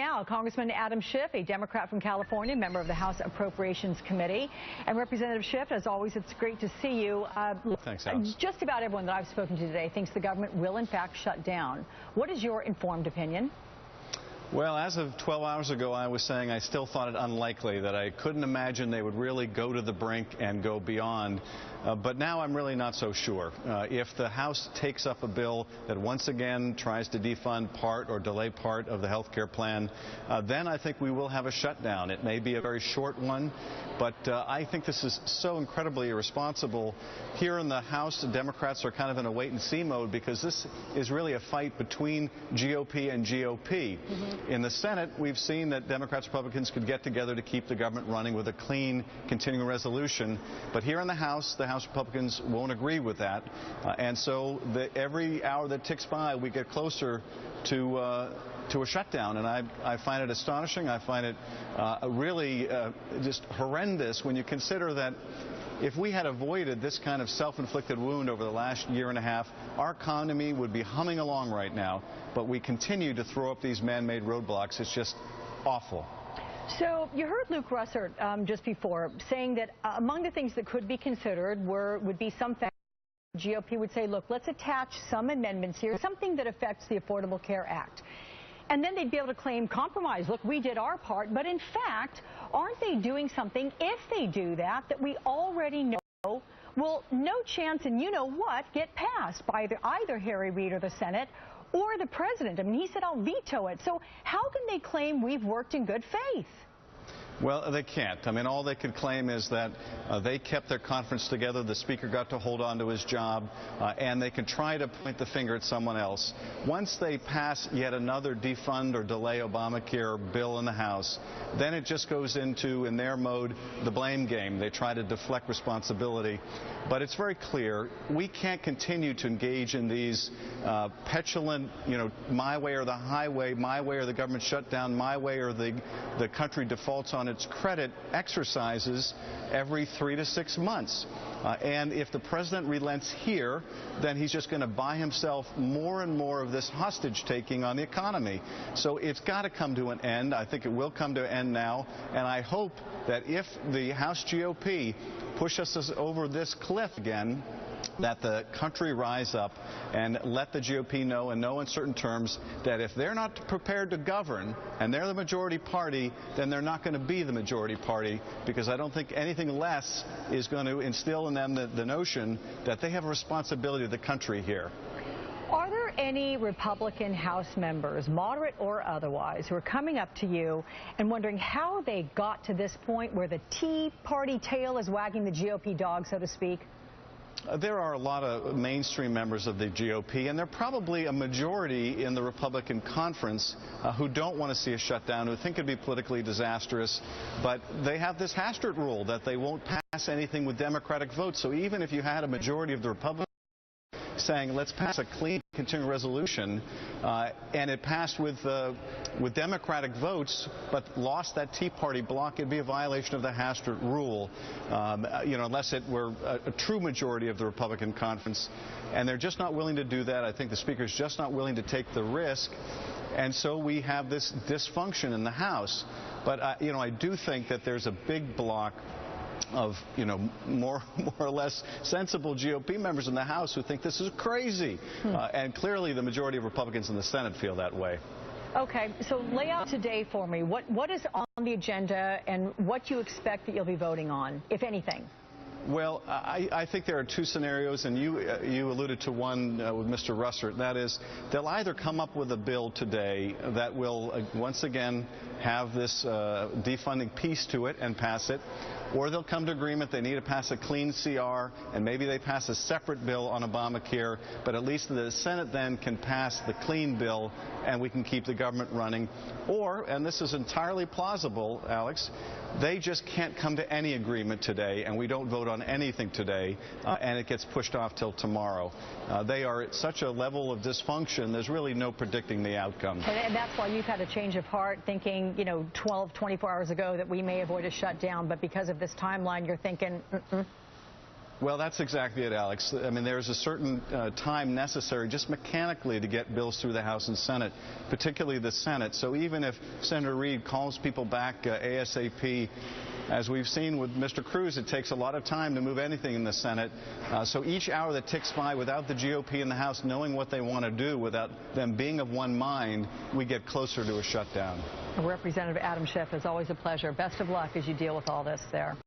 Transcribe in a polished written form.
now, Congressman Adam Schiff, a Democrat from California, member of the House Appropriations Committee. And Representative Schiff, as always, it's great to see you. Thanks, Alex. Just about everyone that I've spoken to today thinks the government will, in fact, shut down. What is your informed opinion? Well, as of 12 hours ago, I was saying I still thought it unlikely, that I couldn't imagine they would really go to the brink and go beyond. But now I'm really not so sure. If the House takes up a bill that once again tries to defund part or delay part of the health care plan, then I think we will have a shutdown. It may be a very short one, but I think this is so incredibly irresponsible. Here in the House, the Democrats are kind of in a wait-and-see mode because this is really a fight between GOP and GOP. In the Senate, we've seen that Democrats and Republicans could get together to keep the government running with a clean continuing resolution. But here in the House Republicans won't agree with that. And so every hour that ticks by, we get closer to a shutdown. And I find it astonishing. I find it really just horrendous when you consider that if we had avoided this kind of self-inflicted wound over the last year and a half, our economy would be humming along right now. But we continue to throw up these man-made roadblocks. It's just awful. So you heard Luke Russert just before saying that among the things that could be considered would be some factors. The GOP would say, look, let's attach some amendments here, something that affects the Affordable Care Act. And then they'd be able to claim compromise. Look, we did our part. But in fact, aren't they doing something, if they do that, that we already know will no chance, and you know what, get passed by either Harry Reid or the Senate or the president? I mean, he said, I'll veto it. So how can they claim we've worked in good faith? Well, they can't. I mean, all they could claim is that they kept their conference together, the speaker got to hold on to his job, and they can try to point the finger at someone else. Once they pass yet another defund or delay Obamacare bill in the House, then it just goes into, in their mode, the blame game. They try to deflect responsibility. But it's very clear we can't continue to engage in these petulant, my way or the highway, my way or the government shutdown, my way or the country defaults on its credit exercises every 3 to 6 months. And if the president relents here, then he's just going to buy himself more and more of this hostage-taking on the economy. So it's got to come to an end. I think it will come to an end now. And I hope that if the House GOP pushes us over this cliff again, that the country rise up and let the GOP know in no uncertain terms that if they're not prepared to govern and they're the majority party, then they're not going to be the majority party, because I don't think anything less is going to instill in them the notion that they have a responsibility to the country here. Are there any Republican House members, moderate or otherwise, who are coming up to you and wondering how they got to this point where the Tea Party tail is wagging the GOP dog, so to speak? There are a lot of mainstream members of the GOP, and they're probably a majority in the Republican conference who don't want to see a shutdown, who think it would be politically disastrous. But they have this Hastert rule that they won't pass anything with Democratic votes. So even if you had a majority of the Republicans saying, let's pass a clean continuing resolution, and it passed with Democratic votes, but lost that Tea Party block, it'd be a violation of the Hastert rule, unless it were a true majority of the Republican conference. And they're just not willing to do that. I think the speaker's just not willing to take the risk. And so we have this dysfunction in the House. But, I do think that there's a big block of, more or less sensible GOP members in the House who think this is crazy. And clearly the majority of Republicans in the Senate feel that way. Okay, so lay out today for me what is on the agenda and what you expect that you'll be voting on, if anything. Well, I think there are two scenarios, and you alluded to one with Mr. Russert. That is, they'll either come up with a bill today that will once again have this defunding piece to it and pass it, or they'll come to agreement they need to pass a clean CR, and maybe they pass a separate bill on Obamacare, but at least the Senate then can pass the clean bill and we can keep the government running. Or, and this is entirely plausible, Alex, they just can't come to any agreement today, and we don't vote on anything today, and it gets pushed off till tomorrow. They are at such a level of dysfunction, there's really no predicting the outcome. And that's why you've had a change of heart, thinking, 12, 24 hours ago that we may avoid a shutdown, but because of this timeline, you're thinking, Well, that's exactly it, Alex. I mean, there's a certain time necessary just mechanically to get bills through the House and Senate, particularly the Senate. So even if Senator Reid calls people back ASAP, as we've seen with Mr. Cruz, it takes a lot of time to move anything in the Senate. So each hour that ticks by without the GOP in the House knowing what they want to do, without them being of one mind, we get closer to a shutdown. Representative Adam Schiff, it's always a pleasure. Best of luck as you deal with all this there.